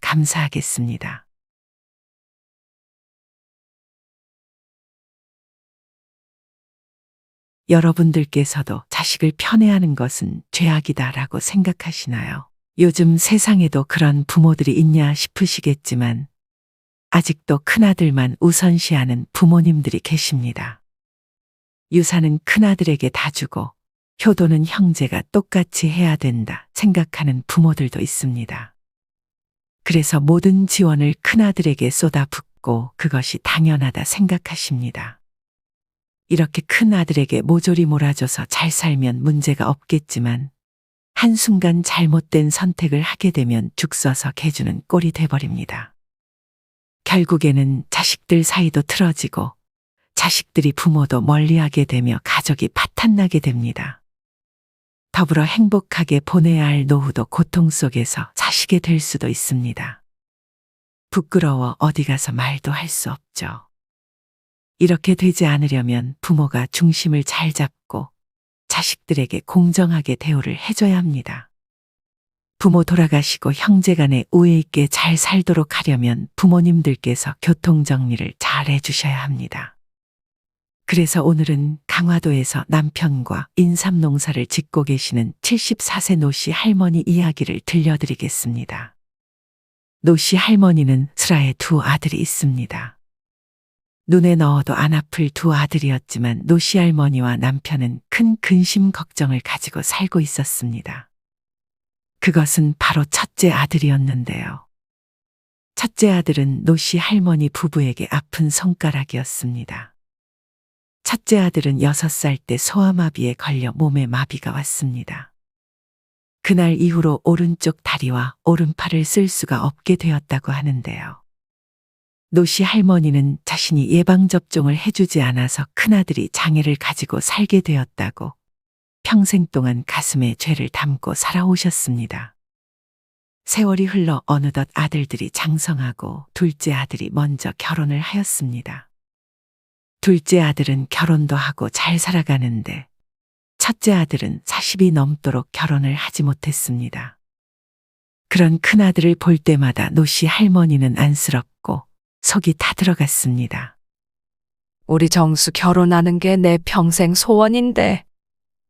감사하겠습니다. 여러분들께서도 자식을 편애하는 것은 죄악이다라고 생각하시나요? 요즘 세상에도 그런 부모들이 있냐 싶으시겠지만 아직도 큰아들만 우선시하는 부모님들이 계십니다. 유산은 큰아들에게 다 주고 효도는 형제가 똑같이 해야 된다 생각하는 부모들도 있습니다. 그래서 모든 지원을 큰아들에게 쏟아붓고 그것이 당연하다 생각하십니다. 이렇게 큰아들에게 모조리 몰아줘서 잘 살면 문제가 없겠지만 한순간 잘못된 선택을 하게 되면 죽 써서 개주는 꼴이 돼버립니다. 결국에는 자식들 사이도 틀어지고 자식들이 부모도 멀리하게 되며 가족이 파탄나게 됩니다. 더불어 행복하게 보내야 할 노후도 고통 속에서 사시게 될 수도 있습니다. 부끄러워 어디 가서 말도 할 수 없죠. 이렇게 되지 않으려면 부모가 중심을 잘 잡고 자식들에게 공정하게 대우를 해줘야 합니다. 부모 돌아가시고 형제간에 우애 있게 잘 살도록 하려면 부모님들께서 교통정리를 잘 해주셔야 합니다. 그래서 오늘은 강화도에서 남편과 인삼농사를 짓고 계시는 74세 노씨 할머니 이야기를 들려드리겠습니다. 노씨 할머니는 슬하에 두 아들이 있습니다. 눈에 넣어도 안 아플 두 아들이었지만 노씨 할머니와 남편은 큰 근심 걱정을 가지고 살고 있었습니다. 그것은 바로 첫째 아들이었는데요. 첫째 아들은 노씨 할머니 부부에게 아픈 손가락이었습니다. 첫째 아들은 6살 때 소아마비에 걸려 몸에 마비가 왔습니다. 그날 이후로 오른쪽 다리와 오른팔을 쓸 수가 없게 되었다고 하는데요. 노씨 할머니는 자신이 예방접종을 해주지 않아서 큰아들이 장애를 가지고 살게 되었다고 평생 동안 가슴에 죄를 담고 살아오셨습니다. 세월이 흘러 어느덧 아들들이 장성하고 둘째 아들이 먼저 결혼을 하였습니다. 둘째 아들은 결혼도 하고 잘 살아가는데 첫째 아들은 40이 넘도록 결혼을 하지 못했습니다. 그런 큰아들을 볼 때마다 노씨 할머니는 안쓰럽고 속이 타들어갔습니다. 우리 정수 결혼하는 게 내 평생 소원인데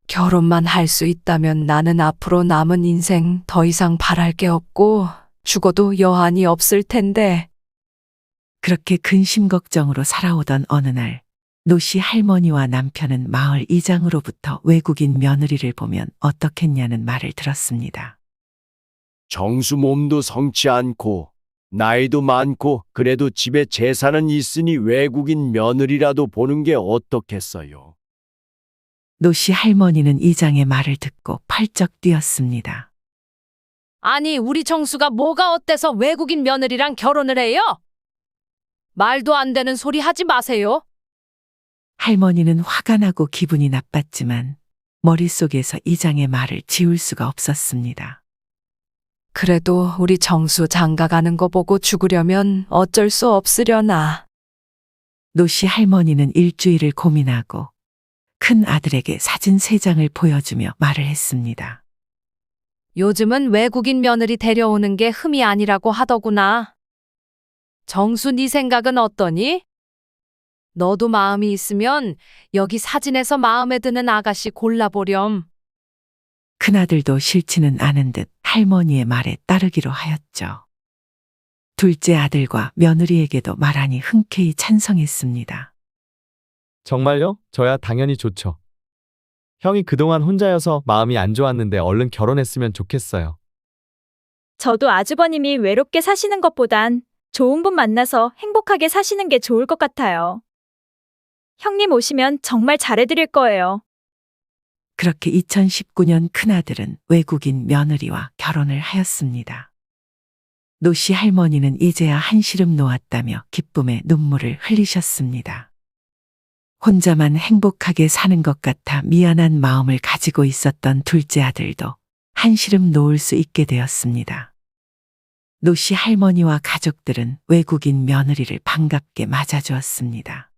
결혼만 할 수 있다면 나는 앞으로 남은 인생 더 이상 바랄 게 없고 죽어도 여한이 없을 텐데. 그렇게 근심 걱정으로 살아오던 어느 날 노씨 할머니와 남편은 마을 이장으로부터 외국인 며느리를 보면 어떻겠냐는 말을 들었습니다. 정수 몸도 성치 않고 나이도 많고 그래도 집에 재산은 있으니 외국인 며느리라도 보는 게 어떻겠어요. 노씨 할머니는 이장의 말을 듣고 펄쩍 뛰었습니다. 아니, 우리 정수가 뭐가 어때서 외국인 며느리랑 결혼을 해요? 말도 안 되는 소리 하지 마세요. 할머니는 화가 나고 기분이 나빴지만 머릿속에서 이장의 말을 지울 수가 없었습니다. 그래도 우리 정수 장가 가는 거 보고 죽으려면 어쩔 수 없으려나. 노씨 할머니는 일주일을 고민하고 큰 아들에게 사진 3장을 보여주며 말을 했습니다. 요즘은 외국인 며느리 데려오는 게 흠이 아니라고 하더구나. 정수 네 생각은 어떠니? 너도 마음이 있으면 여기 사진에서 마음에 드는 아가씨 골라보렴. 큰아들도 싫지는 않은 듯 할머니의 말에 따르기로 하였죠. 둘째 아들과 며느리에게도 말하니 흔쾌히 찬성했습니다. 정말요? 저야 당연히 좋죠. 형이 그동안 혼자여서 마음이 안 좋았는데 얼른 결혼했으면 좋겠어요. 저도 아주버님이 외롭게 사시는 것보단 좋은 분 만나서 행복하게 사시는 게 좋을 것 같아요. 형님 오시면 정말 잘해드릴 거예요. 그렇게 2019년 큰아들은 외국인 며느리와 결혼을 하였습니다. 노씨 할머니는 이제야 한시름 놓았다며 기쁨의 눈물을 흘리셨습니다. 혼자만 행복하게 사는 것 같아 미안한 마음을 가지고 있었던 둘째 아들도 한시름 놓을 수 있게 되었습니다. 노씨 할머니와 가족들은 외국인 며느리를 반갑게 맞아주었습니다.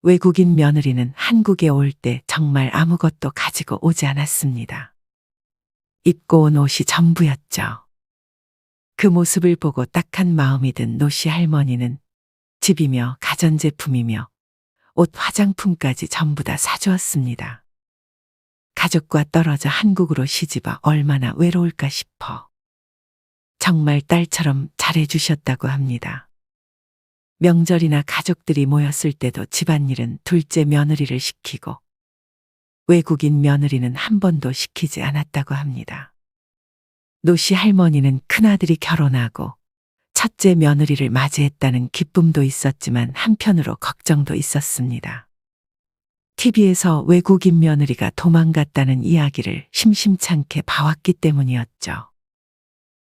외국인 며느리는 한국에 올 때 정말 아무것도 가지고 오지 않았습니다. 입고 온 옷이 전부였죠. 그 모습을 보고 딱한 마음이 든 노씨 할머니는 집이며 가전제품이며 옷 화장품까지 전부 다 사주었습니다. 가족과 떨어져 한국으로 시집와 얼마나 외로울까 싶어 정말 딸처럼 잘해주셨다고 합니다. 명절이나 가족들이 모였을 때도 집안일은 둘째 며느리를 시키고 외국인 며느리는 한 번도 시키지 않았다고 합니다. 노씨 할머니는 큰아들이 결혼하고 첫째 며느리를 맞이했다는 기쁨도 있었지만 한편으로 걱정도 있었습니다. TV에서 외국인 며느리가 도망갔다는 이야기를 심심찮게 봐왔기 때문이었죠.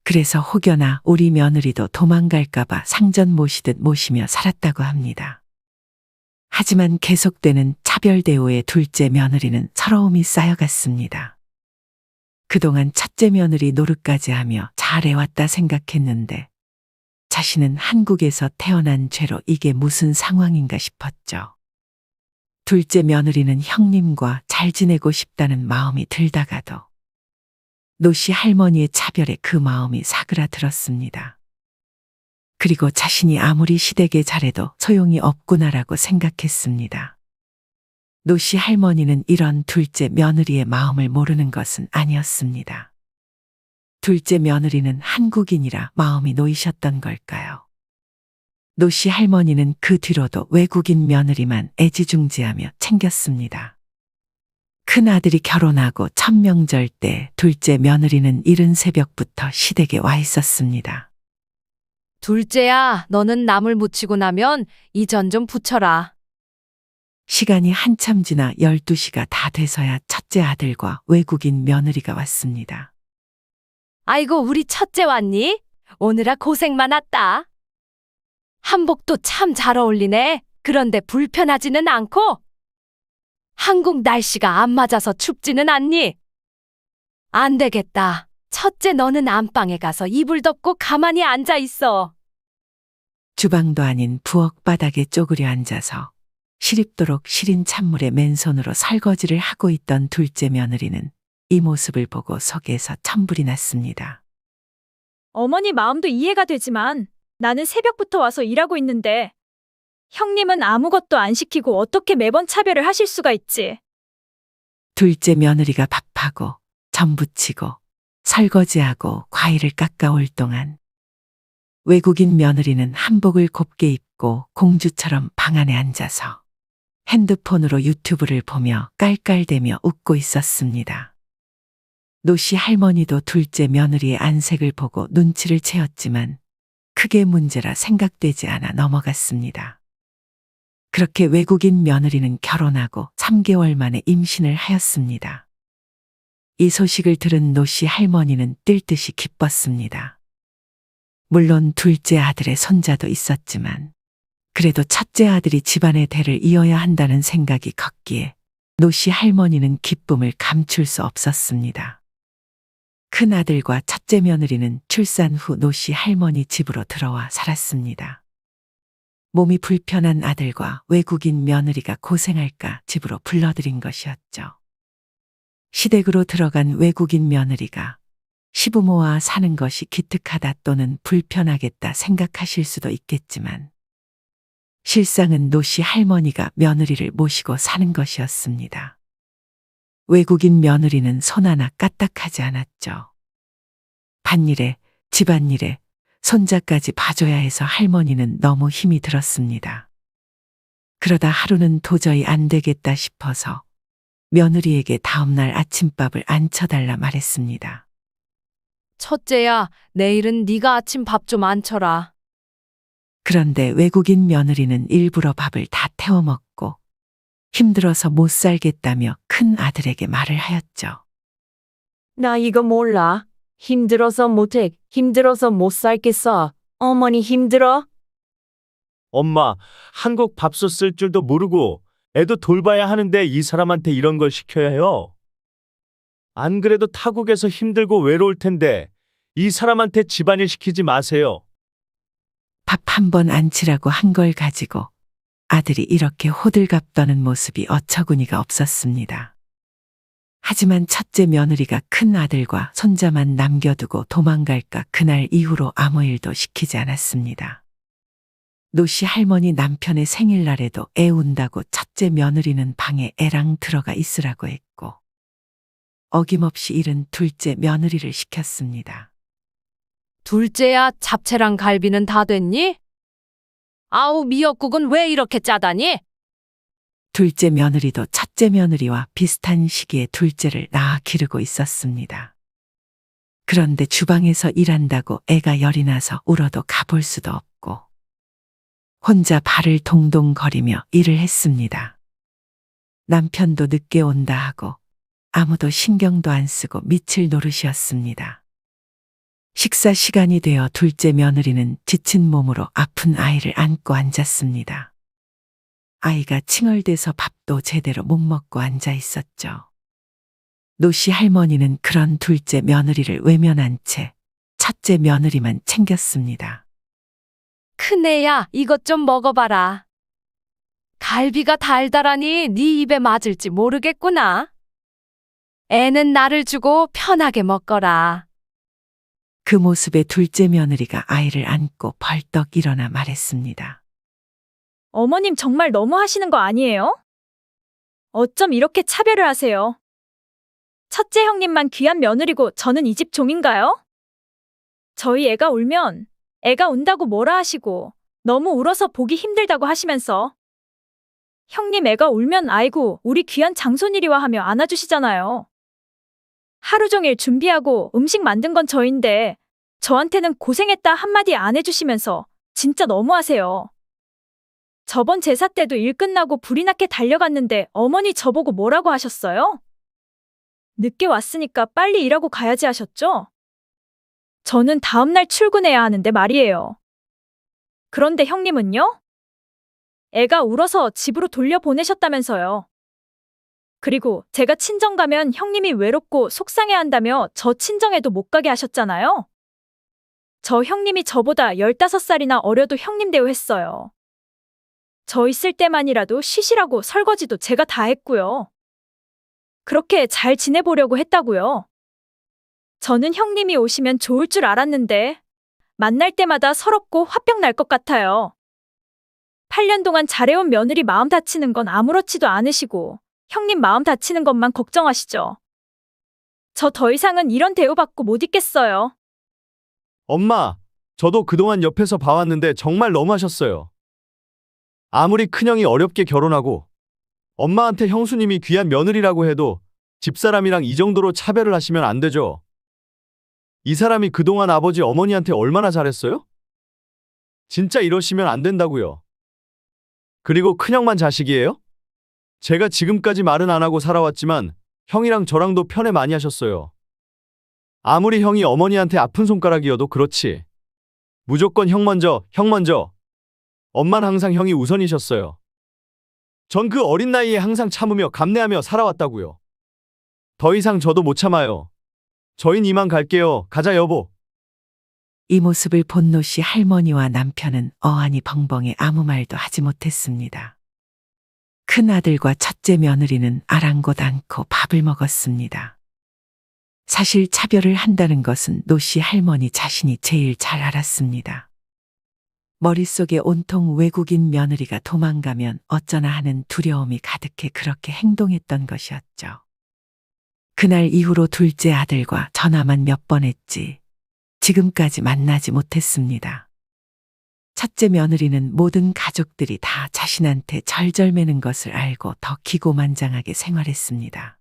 그래서 혹여나 우리 며느리도 도망갈까봐 상전 모시듯 모시며 살았다고 합니다. 하지만 계속되는 차별 대우에 둘째 며느리는 서러움이 쌓여갔습니다. 그동안 첫째 며느리 노릇까지 하며 잘해왔다 생각했는데 자신은 한국에서 태어난 죄로 이게 무슨 상황인가 싶었죠. 둘째 며느리는 형님과 잘 지내고 싶다는 마음이 들다가도 노씨 할머니의 차별에 그 마음이 사그라들었습니다. 그리고 자신이 아무리 시댁에 잘해도 소용이 없구나라고 생각했습니다. 노씨 할머니는 이런 둘째 며느리의 마음을 모르는 것은 아니었습니다. 둘째 며느리는 한국인이라 마음이 놓이셨던 걸까요? 노씨 할머니는 그 뒤로도 외국인 며느리만 애지중지하며 챙겼습니다. 큰아들이 결혼하고 첫 명절 때 둘째 며느리는 이른 새벽부터 시댁에 와 있었습니다. 둘째야, 너는 나물 무치고 나면 이 전 좀 부쳐라. 시간이 한참 지나 12시가 다 돼서야 첫째 아들과 외국인 며느리가 왔습니다. 아이고, 우리 첫째 왔니? 오느라 고생 많았다. 한복도 참 잘 어울리네. 그런데 불편하지는 않고? 한국 날씨가 안 맞아서 춥지는 않니? 안 되겠다. 첫째, 너는 안방에 가서 이불 덮고 가만히 앉아 있어. 주방도 아닌 부엌 바닥에 쪼그려 앉아서 시립도록 시린 찬물에 맨손으로 설거지를 하고 있던 둘째 며느리는 이 모습을 보고 속에서 천불이 났습니다. 어머니 마음도 이해가 되지만 나는 새벽부터 와서 일하고 있는데 형님은 아무것도 안 시키고 어떻게 매번 차별을 하실 수가 있지? 둘째 며느리가 밥하고 전 부치고 설거지하고 과일을 깎아올 동안 외국인 며느리는 한복을 곱게 입고 공주처럼 방 안에 앉아서 핸드폰으로 유튜브를 보며 깔깔대며 웃고 있었습니다. 노씨 할머니도 둘째 며느리의 안색을 보고 눈치를 채었지만 크게 문제라 생각되지 않아 넘어갔습니다. 그렇게 외국인 며느리는 결혼하고 3개월 만에 임신을 하였습니다. 이 소식을 들은 노씨 할머니는 뜰 듯이 기뻤습니다. 물론 둘째 아들의 손자도 있었지만 그래도 첫째 아들이 집안의 대를 이어야 한다는 생각이 컸기에 노씨 할머니는 기쁨을 감출 수 없었습니다. 큰아들과 첫째 며느리는 출산 후 노씨 할머니 집으로 들어와 살았습니다. 몸이 불편한 아들과 외국인 며느리가 고생할까 집으로 불러들인 것이었죠. 시댁으로 들어간 외국인 며느리가 시부모와 사는 것이 기특하다 또는 불편하겠다 생각하실 수도 있겠지만 실상은 노씨 할머니가 며느리를 모시고 사는 것이었습니다. 외국인 며느리는 손 하나 까딱하지 않았죠. 밭일에, 집안일에, 손자까지 봐줘야 해서 할머니는 너무 힘이 들었습니다. 그러다 하루는 도저히 안 되겠다 싶어서 며느리에게 다음날 아침밥을 안 쳐달라 말했습니다. 첫째야, 내일은 네가 아침 밥 좀 안 쳐라. 그런데 외국인 며느리는 일부러 밥을 다 태워 먹고 힘들어서 못 살겠다며 큰 아들에게 말을 하였죠. 나 이거 몰라. 힘들어서 못해. 힘들어서 못 살겠어. 어머니 힘들어? 엄마, 한국 밥솥 쓸 줄도 모르고 애도 돌봐야 하는데 이 사람한테 이런 걸 시켜야 해요. 안 그래도 타국에서 힘들고 외로울 텐데 이 사람한테 집안일 시키지 마세요. 밥 한 번 안 치라고 한 걸 가지고 아들이 이렇게 호들갑 떠는 모습이 어처구니가 없었습니다. 하지만 첫째 며느리가 큰 아들과 손자만 남겨두고 도망갈까 그날 이후로 아무 일도 시키지 않았습니다. 노씨 할머니 남편의 생일날에도 애 운다고 첫째 며느리는 방에 애랑 들어가 있으라고 했고 어김없이 일은 둘째 며느리를 시켰습니다. 둘째야, 잡채랑 갈비는 다 됐니? 아우, 미역국은 왜 이렇게 짜다니? 둘째 며느리도 첫째 며느리와 비슷한 시기에 둘째를 낳아 기르고 있었습니다. 그런데 주방에서 일한다고 애가 열이 나서 울어도 가볼 수도 없고 혼자 발을 동동거리며 일을 했습니다. 남편도 늦게 온다 하고 아무도 신경도 안 쓰고 미칠 노릇이었습니다. 식사 시간이 되어 둘째 며느리는 지친 몸으로 아픈 아이를 안고 앉았습니다. 아이가 칭얼대서 밥도 제대로 못 먹고 앉아 있었죠. 노씨 할머니는 그런 둘째 며느리를 외면한 채 첫째 며느리만 챙겼습니다. 큰애야, 이것 좀 먹어봐라. 갈비가 달달하니 네 입에 맞을지 모르겠구나. 애는 나를 주고 편하게 먹거라. 그 모습에 둘째 며느리가 아이를 안고 벌떡 일어나 말했습니다. 어머님 정말 너무 하시는 거 아니에요? 어쩜 이렇게 차별을 하세요? 첫째 형님만 귀한 며느리고 저는 이 집 종인가요? 저희 애가 울면 애가 운다고 뭐라 하시고 너무 울어서 보기 힘들다고 하시면서 형님 애가 울면 아이고 우리 귀한 장손이리와 하며 안아주시잖아요. 하루 종일 준비하고 음식 만든 건 저인데 저한테는 고생했다 한마디 안 해주시면서 진짜 너무하세요. 저번 제사 때도 일 끝나고 불이 나게 달려갔는데 어머니 저보고 뭐라고 하셨어요? 늦게 왔으니까 빨리 일하고 가야지 하셨죠? 저는 다음날 출근해야 하는데 말이에요. 그런데 형님은요? 애가 울어서 집으로 돌려보내셨다면서요. 그리고 제가 친정 가면 형님이 외롭고 속상해한다며 저 친정에도 못 가게 하셨잖아요. 저 형님이 저보다 15살이나 어려도 형님 대우했어요. 저 있을 때만이라도 쉬시라고 설거지도 제가 다 했고요. 그렇게 잘 지내보려고 했다고요. 저는 형님이 오시면 좋을 줄 알았는데 만날 때마다 서럽고 화병 날 것 같아요. 8년 동안 잘해온 며느리 마음 다치는 건 아무렇지도 않으시고 형님 마음 다치는 것만 걱정하시죠. 저 더 이상은 이런 대우받고 못 있겠어요. 엄마, 저도 그동안 옆에서 봐왔는데 정말 너무하셨어요. 아무리 큰형이 어렵게 결혼하고 엄마한테 형수님이 귀한 며느리라고 해도 집사람이랑 이 정도로 차별을 하시면 안 되죠. 이 사람이 그동안 아버지 어머니한테 얼마나 잘했어요? 진짜 이러시면 안 된다고요. 그리고 큰형만 자식이에요? 제가 지금까지 말은 안 하고 살아왔지만 형이랑 저랑도 편애 많이 하셨어요. 아무리 형이 어머니한테 아픈 손가락이어도 그렇지. 무조건 형 먼저, 형 먼저. 엄만 항상 형이 우선이셨어요. 전 그 어린 나이에 항상 참으며 감내하며 살아왔다고요. 더 이상 저도 못 참아요. 저흰 이만 갈게요. 가자 여보. 이 모습을 본 노씨 할머니와 남편은 어안이 벙벙해 아무 말도 하지 못했습니다. 큰 아들과 첫째 며느리는 아랑곳 않고 밥을 먹었습니다. 사실 차별을 한다는 것은 노씨 할머니 자신이 제일 잘 알았습니다. 머릿속에 온통 외국인 며느리가 도망가면 어쩌나 하는 두려움이 가득해 그렇게 행동했던 것이었죠. 그날 이후로 둘째 아들과 전화만 몇 번 했지 지금까지 만나지 못했습니다. 첫째 며느리는 모든 가족들이 다 자신한테 절절매는 것을 알고 더 기고만장하게 생활했습니다.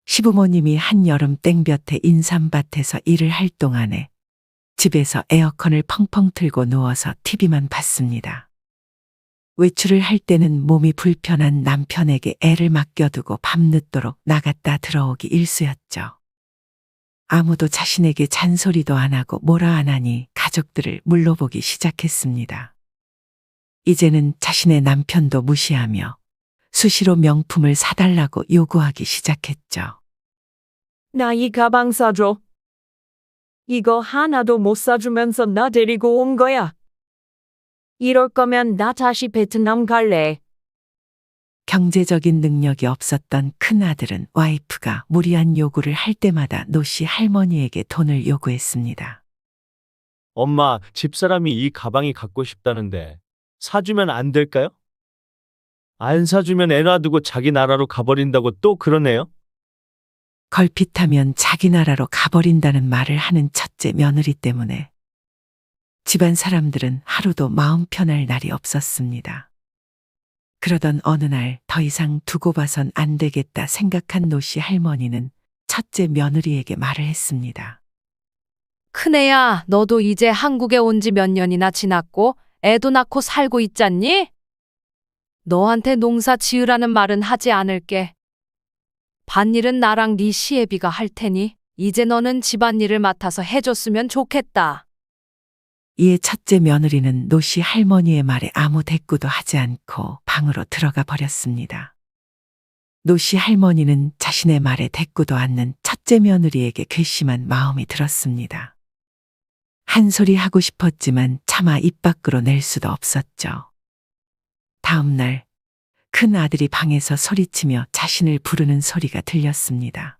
시부모님이 한여름 땡볕에 인삼밭에서 일을 할 동안에 집에서 에어컨을 펑펑 틀고 누워서 TV만 봤습니다. 외출을 할 때는 몸이 불편한 남편에게 애를 맡겨두고 밤늦도록 나갔다 들어오기 일쑤였죠. 아무도 자신에게 잔소리도 안 하고 뭐라 안 하니 가족들을 물러보기 시작했습니다. 이제는 자신의 남편도 무시하며 수시로 명품을 사달라고 요구하기 시작했죠. 나 이 가방 사줘. 이거 하나도 못 사주면서 나 데리고 온 거야. 이럴 거면 나 다시 베트남 갈래. 경제적인 능력이 없었던 큰아들은 와이프가 무리한 요구를 할 때마다 노씨 할머니에게 돈을 요구했습니다. 엄마, 집사람이 이 가방이 갖고 싶다는데 사주면 안 될까요? 안 사주면 애 놔두고 자기 나라로 가버린다고 또 그러네요. 걸핏하면 자기 나라로 가버린다는 말을 하는 첫째 며느리 때문에 집안 사람들은 하루도 마음 편할 날이 없었습니다. 그러던 어느 날 더 이상 두고 봐선 안 되겠다 생각한 노씨 할머니는 첫째 며느리에게 말을 했습니다. 큰애야, 너도 이제 한국에 온 지 몇 년이나 지났고 애도 낳고 살고 있잖니? 너한테 농사 지으라는 말은 하지 않을게. 밭일은 나랑 네 시애비가 할 테니 이제 너는 집안일을 맡아서 해줬으면 좋겠다. 이에 첫째 며느리는 노씨 할머니의 말에 아무 대꾸도 하지 않고 방으로 들어가 버렸습니다. 노씨 할머니는 자신의 말에 대꾸도 않는 첫째 며느리에게 괘씸한 마음이 들었습니다. 한 소리 하고 싶었지만 차마 입 밖으로 낼 수도 없었죠. 다음 날 큰 아들이 방에서 소리치며 자신을 부르는 소리가 들렸습니다.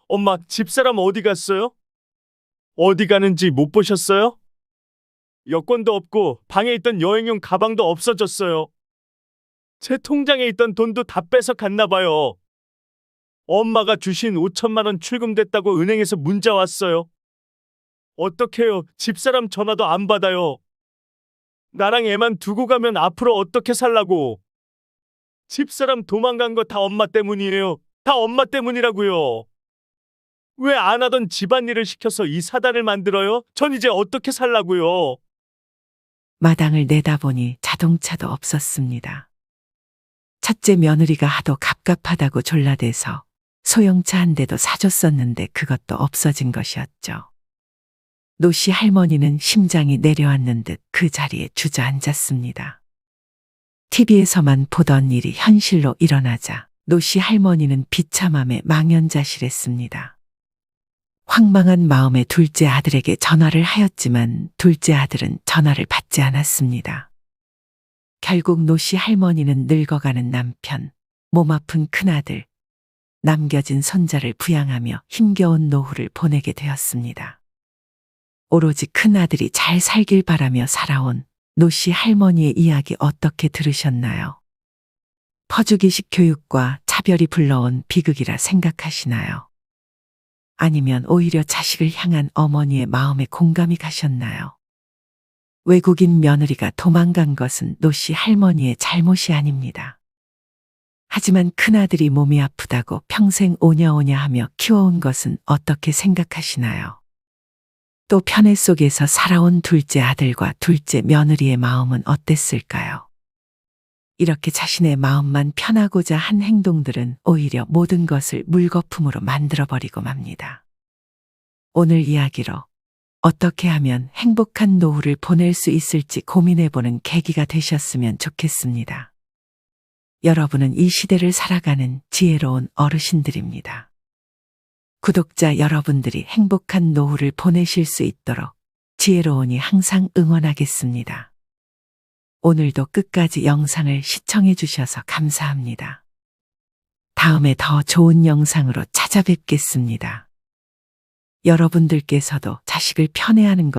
엄마, 집사람 어디 갔어요? 어디 가는지 못 보셨어요? 여권도 없고 방에 있던 여행용 가방도 없어졌어요. 제 통장에 있던 돈도 다 뺏어 갔나 봐요. 엄마가 주신 5천만 원 출금됐다고 은행에서 문자 왔어요. 어떡해요? 집사람 전화도 안 받아요. 나랑 애만 두고 가면 앞으로 어떻게 살라고? 집사람 도망간 거 다 엄마 때문이에요. 다 엄마 때문이라고요. 왜 안 하던 집안일을 시켜서 이 사단을 만들어요? 전 이제 어떻게 살라고요? 마당을 내다보니 자동차도 없었습니다. 첫째 며느리가 하도 갑갑하다고 졸라대서 소형차 한 대도 사줬었는데 그것도 없어진 것이었죠. 노씨 할머니는 심장이 내려앉는 듯 그 자리에 주저앉았습니다. TV에서만 보던 일이 현실로 일어나자 노씨 할머니는 비참함에 망연자실했습니다. 황망한 마음에 둘째 아들에게 전화를 하였지만 둘째 아들은 전화를 받지 않았습니다. 결국 노씨 할머니는 늙어가는 남편, 몸 아픈 큰아들, 남겨진 손자를 부양하며 힘겨운 노후를 보내게 되었습니다. 오로지 큰아들이 잘 살길 바라며 살아온 노씨 할머니의 이야기 어떻게 들으셨나요? 퍼주기식 교육과 차별이 불러온 비극이라 생각하시나요? 아니면 오히려 자식을 향한 어머니의 마음에 공감이 가셨나요? 외국인 며느리가 도망간 것은 노씨 할머니의 잘못이 아닙니다. 하지만 큰아들이 몸이 아프다고 평생 오냐오냐 하며 키워온 것은 어떻게 생각하시나요? 또 편애 속에서 살아온 둘째 아들과 둘째 며느리의 마음은 어땠을까요? 이렇게 자신의 마음만 편하고자 한 행동들은 오히려 모든 것을 물거품으로 만들어버리고 맙니다. 오늘 이야기로 어떻게 하면 행복한 노후를 보낼 수 있을지 고민해보는 계기가 되셨으면 좋겠습니다. 여러분은 이 시대를 살아가는 지혜로운 어르신들입니다. 구독자 여러분들이 행복한 노후를 보내실 수 있도록 지혜로운이 항상 응원하겠습니다. 오늘도 끝까지 영상을 시청해 주셔서 감사합니다. 다음에 더 좋은 영상으로 찾아뵙겠습니다. 여러분들께서도 자식을 편애하는 것